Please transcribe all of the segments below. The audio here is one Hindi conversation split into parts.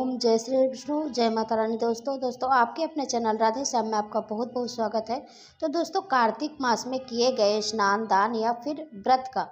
ओम जय श्री विष्णु जय माता रानी। दोस्तों आपके अपने चैनल राधे श्याम में आपका बहुत बहुत स्वागत है। तो दोस्तों कार्तिक मास में किए गए स्नान दान या फिर व्रत का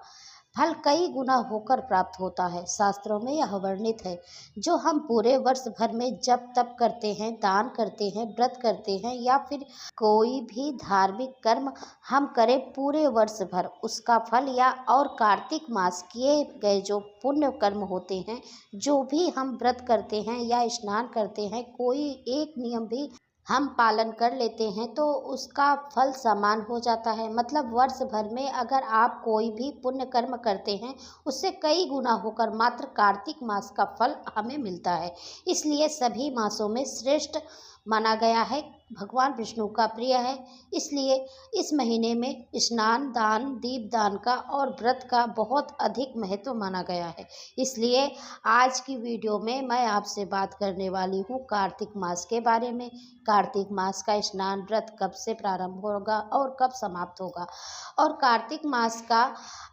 फल कई गुना होकर प्राप्त होता है। शास्त्रों में यह वर्णित है। जो हम पूरे वर्ष भर में जप तप करते हैं, दान करते हैं, व्रत करते हैं या फिर कोई भी धार्मिक कर्म हम करें पूरे वर्ष भर, उसका फल या और कार्तिक मास किए गए जो पुण्य कर्म होते हैं, जो भी हम व्रत करते हैं या स्नान करते हैं, कोई एक नियम भी हम पालन कर लेते हैं तो उसका फल समान हो जाता है। मतलब वर्ष भर में अगर आप कोई भी पुण्य कर्म करते हैं, उससे कई गुना होकर मात्र कार्तिक मास का फल हमें मिलता है। इसलिए सभी मासों में श्रेष्ठ माना गया है, भगवान विष्णु का प्रिय है। इसलिए इस महीने में स्नान दान, दीप दान का और व्रत का बहुत अधिक महत्व माना गया है। इसलिए आज की वीडियो में मैं आपसे बात करने वाली हूँ कार्तिक मास के बारे में। कार्तिक मास का स्नान व्रत कब से प्रारंभ होगा और कब समाप्त होगा, और कार्तिक मास का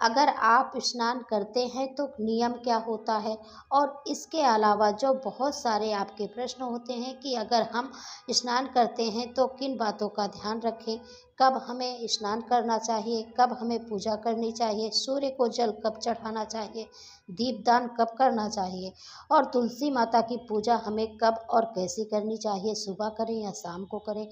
अगर आप स्नान करते हैं तो नियम क्या होता है, और इसके अलावा जो बहुत सारे आपके प्रश्न होते हैं कि अगर हम स्नान करते हैं तो किन बातों का ध्यान रखें, कब हमें स्नान करना चाहिए, कब हमें पूजा करनी चाहिए, सूर्य को जल कब चढ़ाना चाहिए, दीपदान कब करना चाहिए, और तुलसी माता की पूजा हमें कब और कैसे करनी चाहिए, सुबह करें या शाम को करें।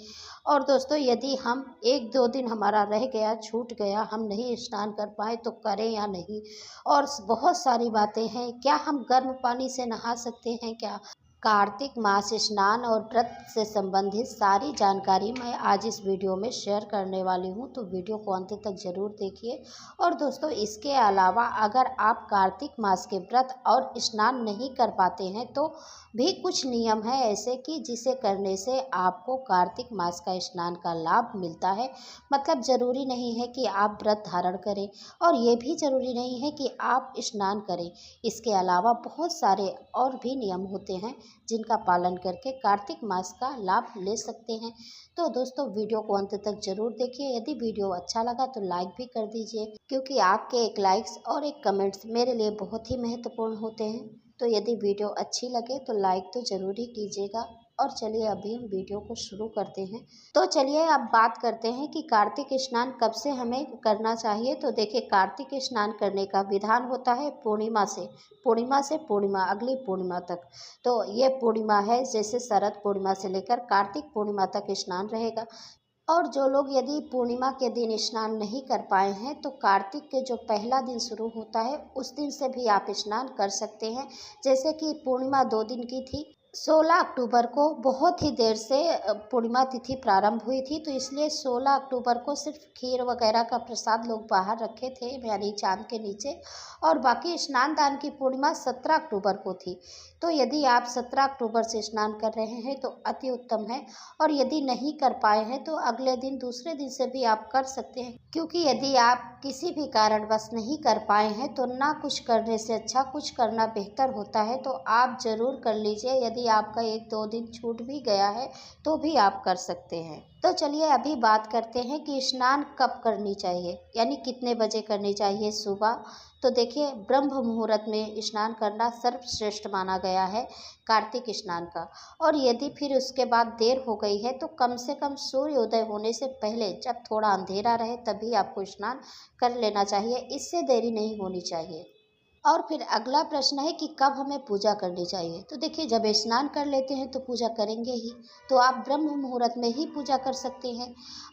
और दोस्तों यदि हम एक दो दिन हमारा रह गया, छूट गया, हम नहीं स्नान कर पाए तो करें या नहीं, और बहुत सारी बातें हैं। क्या हम गर्म पानी से नहा सकते हैं क्या? कार्तिक मास स्नान और व्रत से संबंधित सारी जानकारी मैं आज इस वीडियो में शेयर करने वाली हूं, तो वीडियो को अंत तक ज़रूर देखिए। और दोस्तों इसके अलावा अगर आप कार्तिक मास के व्रत और स्नान नहीं कर पाते हैं तो भी कुछ नियम है ऐसे कि जिसे करने से आपको कार्तिक मास का स्नान का लाभ मिलता है। मतलब ज़रूरी नहीं है कि आप व्रत धारण करें और ये भी ज़रूरी नहीं है कि आप स्नान करें। इसके अलावा बहुत सारे और भी नियम होते हैं जिनका पालन करके कार्तिक मास का लाभ ले सकते हैं। तो दोस्तों वीडियो को अंत तक जरूर देखिए। यदि वीडियो अच्छा लगा तो लाइक भी कर दीजिए, क्योंकि आपके एक लाइक्स और एक कमेंट्स मेरे लिए बहुत ही महत्वपूर्ण होते हैं। तो यदि वीडियो अच्छी लगे तो लाइक तो ज़रूर ही कीजिएगा। और चलिए अभी हम वीडियो को शुरू करते हैं। तो चलिए अब बात करते हैं कि कार्तिक स्नान कब से हमें करना चाहिए। तो देखिए कार्तिक स्नान करने का विधान होता है पूर्णिमा से पूर्णिमा अगली पूर्णिमा तक। तो ये पूर्णिमा है, जैसे शरद पूर्णिमा से लेकर कार्तिक पूर्णिमा तक स्नान रहेगा। और जो लोग यदि पूर्णिमा के दिन स्नान नहीं कर पाए हैं तो कार्तिक के जो पहला दिन शुरू होता है उस दिन से भी आप स्नान कर सकते हैं। जैसे कि पूर्णिमा 2 दिन की थी, 16 अक्टूबर को बहुत ही देर से पूर्णिमा तिथि प्रारंभ हुई थी, तो इसलिए 16 अक्टूबर को सिर्फ खीर वगैरह का प्रसाद लोग बाहर रखे थे, यानी चांद के नीचे। और बाकी स्नान दान की पूर्णिमा 17 अक्टूबर को थी। तो यदि आप 17 अक्टूबर से स्नान कर रहे हैं तो अति उत्तम है। और यदि नहीं कर पाए हैं तो अगले दिन दूसरे दिन से भी आप कर सकते हैं, क्योंकि यदि आप किसी भी कारणवश नहीं कर पाए हैं तो ना कुछ करने से अच्छा कुछ करना बेहतर होता है। तो आप ज़रूर कर लीजिए। यदि आपका 1-2 दिन छूट भी गया है तो भी आप कर सकते हैं। तो चलिए अभी बात करते हैं कि स्नान कब करनी चाहिए, यानी कितने बजे करनी चाहिए। सुबह तो देखिए ब्रह्म मुहूर्त में स्नान करना सर्वश्रेष्ठ माना गया है कार्तिक स्नान का। और यदि फिर उसके बाद देर हो गई है तो कम से कम सूर्योदय होने से पहले, जब थोड़ा अंधेरा रहे, तभी आपको स्नान कर लेना चाहिए। इससे देरी नहीं होनी चाहिए। और फिर अगला प्रश्न है कि कब हमें पूजा करनी चाहिए। तो देखिए जब स्नान कर लेते हैं तो पूजा करेंगे ही, तो आप ब्रह्म मुहूर्त में ही पूजा कर सकते हैं।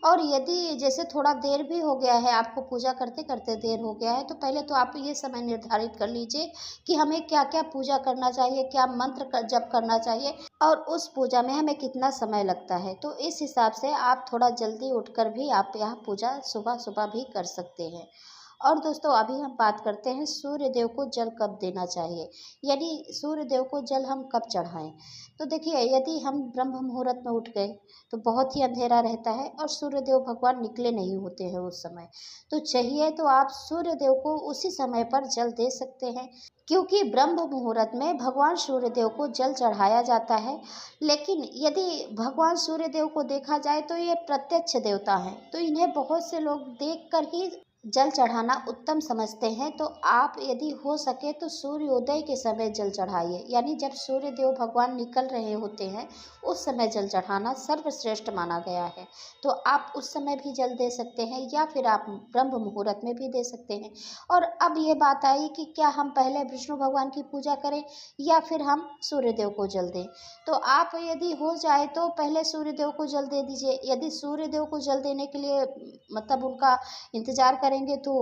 और यदि जैसे थोड़ा देर भी हो गया है, आपको पूजा करते करते देर हो गया है, तो पहले तो आप ये समय निर्धारित कर लीजिए कि हमें क्या क्या पूजा करना चाहिए, क्या मंत्र जप करना चाहिए और उस पूजा में हमें कितना समय लगता है। तो इस हिसाब से आप थोड़ा जल्दी उठकर भी आप यहाँ पूजा सुबह सुबह भी कर सकते हैं। और दोस्तों अभी हम बात करते हैं सूर्य देव को जल कब देना चाहिए, यानी सूर्य देव को जल हम कब चढ़ाएं। तो देखिए यदि हम ब्रह्म मुहूर्त में उठ गए तो बहुत ही अंधेरा रहता है और सूर्य देव भगवान निकले नहीं होते हैं उस समय, तो चाहिए तो आप सूर्य देव को उसी समय पर जल दे सकते हैं, क्योंकि ब्रह्म मुहूर्त में भगवान सूर्य देव को जल चढ़ाया जाता है। लेकिन यदि भगवान सूर्य देव को देखा जाए तो ये प्रत्यक्ष देवता हैं, तो इन्हें बहुत से लोग देखकर ही जल चढ़ाना उत्तम समझते हैं तो आप यदि हो सके तो सूर्योदय के समय जल चढ़ाइए, यानी जब सूर्य देव भगवान निकल रहे होते हैं उस समय जल चढ़ाना सर्वश्रेष्ठ माना गया है। तो आप उस समय भी जल दे सकते हैं या फिर आप ब्रह्म मुहूर्त में भी दे सकते हैं। और अब ये बात आई कि क्या हम पहले विष्णु भगवान की पूजा करें या फिर हम सूर्य देव को जल दें। तो आप यदि हो जाए तो पहले सूर्य देव को जल दे दीजिए। यदि सूर्य देव को जल देने के लिए मतलब उनका इंतज़ार करेंगे तो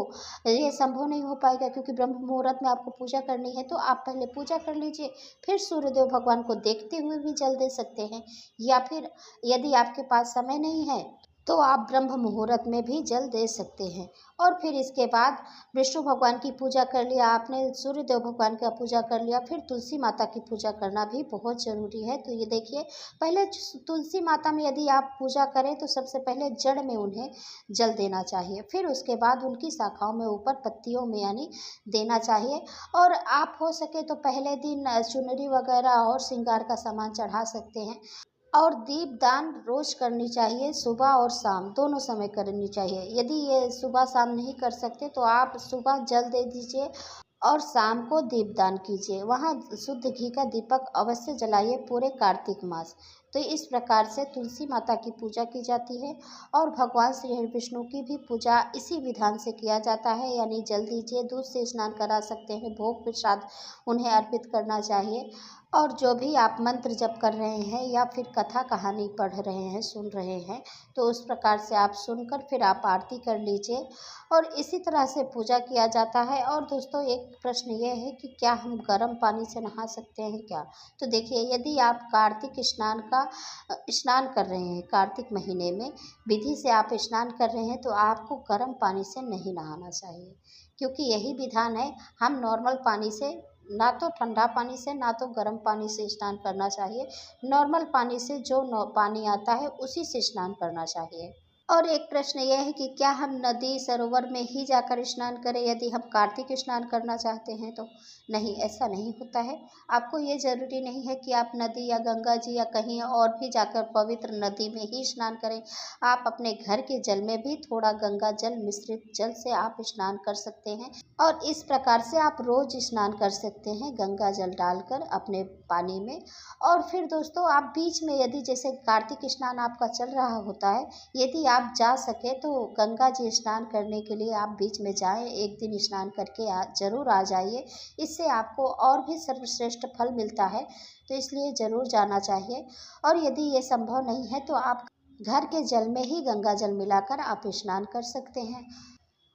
ये संभव नहीं हो पाएगा, क्योंकि ब्रह्म मुहूर्त में आपको पूजा करनी है। तो आप पहले पूजा कर लीजिए, फिर सूर्यदेव भगवान को देखते हुए भी जल दे सकते हैं। या फिर यदि आपके पास समय नहीं है तो आप ब्रह्म मुहूर्त में भी जल दे सकते हैं। और फिर इसके बाद विष्णु भगवान की पूजा कर लिया आपने, सूर्यदेव भगवान का पूजा कर लिया, फिर तुलसी माता की पूजा करना भी बहुत ज़रूरी है। तो ये देखिए, पहले तुलसी माता में यदि आप पूजा करें तो सबसे पहले जड़ में उन्हें जल देना चाहिए, फिर उसके बाद उनकी शाखाओं में ऊपर पत्तियों में यानी देना चाहिए। और आप हो सके तो पहले दिन चुनरी वगैरह और श्रृंगार का सामान चढ़ा सकते हैं। और दीपदान रोज करनी चाहिए, सुबह और शाम दोनों समय करनी चाहिए। यदि ये सुबह शाम नहीं कर सकते तो आप सुबह जल दे दीजिए और शाम को दीपदान कीजिए। वहाँ शुद्ध घी का दीपक अवश्य जलाइए पूरे कार्तिक मास। तो इस प्रकार से तुलसी माता की पूजा की जाती है। और भगवान श्री विष्णु की भी पूजा इसी विधान से किया जाता है, यानी जल दीजिए, दूध से स्नान करा सकते हैं, भोग प्रसाद उन्हें अर्पित करना चाहिए। और जो भी आप मंत्र जप कर रहे हैं या फिर कथा कहानी पढ़ रहे हैं, सुन रहे हैं, तो उस प्रकार से आप सुनकर फिर आप आरती कर लीजिए। और इसी तरह से पूजा किया जाता है। और दोस्तों, एक प्रश्न ये है कि क्या हम गर्म पानी से नहा सकते हैं क्या। तो देखिए, यदि आप कार्तिक स्नान कर रहे हैं, कार्तिक महीने में विधि से आप स्नान कर रहे हैं, तो आपको गर्म पानी से नहीं नहाना चाहिए, क्योंकि यही विधान है। हम नॉर्मल पानी से, ना तो ठंडा पानी से ना तो गर्म पानी से स्नान करना चाहिए। नॉर्मल पानी से जो पानी आता है उसी से स्नान करना चाहिए। और एक प्रश्न यह है कि क्या हम नदी सरोवर में ही जाकर स्नान करें यदि हम कार्तिक स्नान करना चाहते हैं तो। नहीं, ऐसा नहीं होता है। आपको ये ज़रूरी नहीं है कि आप नदी या गंगा जी या कहीं और भी जाकर पवित्र नदी में ही स्नान करें। आप अपने घर के जल में भी थोड़ा गंगा जल मिश्रित जल से आप स्नान कर सकते हैं। और इस प्रकार से आप रोज़ स्नान कर सकते हैं गंगा जल डालकर अपने पानी में। और फिर दोस्तों, आप बीच में यदि जैसे कार्तिक स्नान आपका चल रहा होता है, यदि आप जा सके तो गंगा जी स्नान करने के लिए आप बीच में जाएं, एक दिन स्नान करके ज़रूर आ जाइए। इससे आपको और भी सर्वश्रेष्ठ फल मिलता है, तो इसलिए ज़रूर जाना चाहिए। और यदि ये संभव नहीं है तो आप घर के जल में ही गंगा जल मिलाकर आप स्नान कर सकते हैं।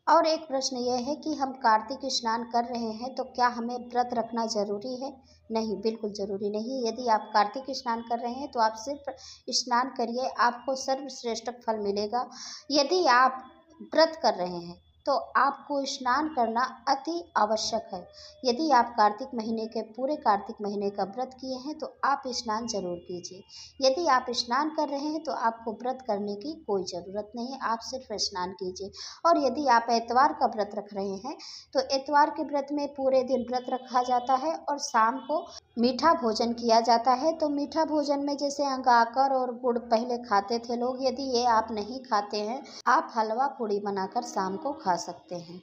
और एक प्रश्न ये है कि हम कार्तिक स्नान कर रहे हैं तो क्या हमें व्रत रखना ज़रूरी है। नहीं, बिल्कुल ज़रूरी नहीं। यदि आप कार्तिक स्नान कर रहे हैं तो आप सिर्फ स्नान करिए, आपको सर्वश्रेष्ठ फल मिलेगा। यदि आप व्रत कर रहे हैं तो आपको स्नान करना अति आवश्यक है। यदि आप कार्तिक महीने के पूरे कार्तिक महीने का व्रत किए हैं तो आप स्नान जरूर कीजिए। यदि आप स्नान कर रहे हैं तो आपको व्रत करने की कोई ज़रूरत नहीं है, आप सिर्फ स्नान कीजिए। और यदि आप एतवार का व्रत रख रहे हैं तो एतवार के व्रत में पूरे दिन व्रत रखा जाता है और शाम को मीठा भोजन किया जाता है। तो मीठा भोजन में जैसे अंगाकर और गुड़ पहले खाते थे लोग, यदि ये आप नहीं खाते हैं, आप हलवा पूड़ी बनाकर शाम को खा सकते हैं।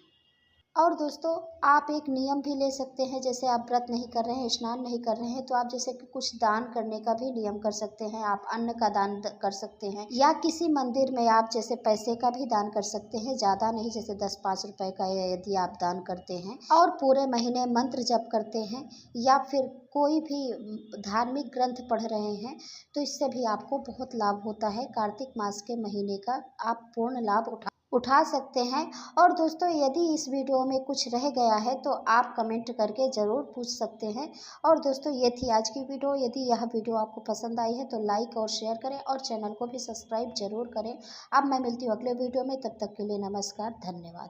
और दोस्तों, आप एक नियम भी ले सकते हैं। जैसे आप व्रत नहीं कर रहे हैं, स्नान नहीं कर रहे हैं, तो आप जैसे कि कुछ दान करने का भी नियम कर सकते हैं। आप अन्न का दान कर सकते हैं, या किसी मंदिर में आप जैसे पैसे का भी दान कर सकते हैं, ज़्यादा नहीं, जैसे 10-5 रुपए का यदि आप दान करते हैं और पूरे महीने मंत्र जप करते हैं या फिर कोई भी धार्मिक ग्रंथ पढ़ रहे हैं, तो इससे भी आपको बहुत लाभ होता है। कार्तिक मास के महीने का आप पूर्ण लाभ उठा सकते हैं। और दोस्तों, यदि इस वीडियो में कुछ रह गया है तो आप कमेंट करके ज़रूर पूछ सकते हैं। और दोस्तों, ये थी आज की वीडियो। यदि यह वीडियो आपको पसंद आई है तो लाइक और शेयर करें और चैनल को भी सब्सक्राइब जरूर करें। अब मैं मिलती हूँ अगले वीडियो में, तब तक के लिए नमस्कार, धन्यवाद।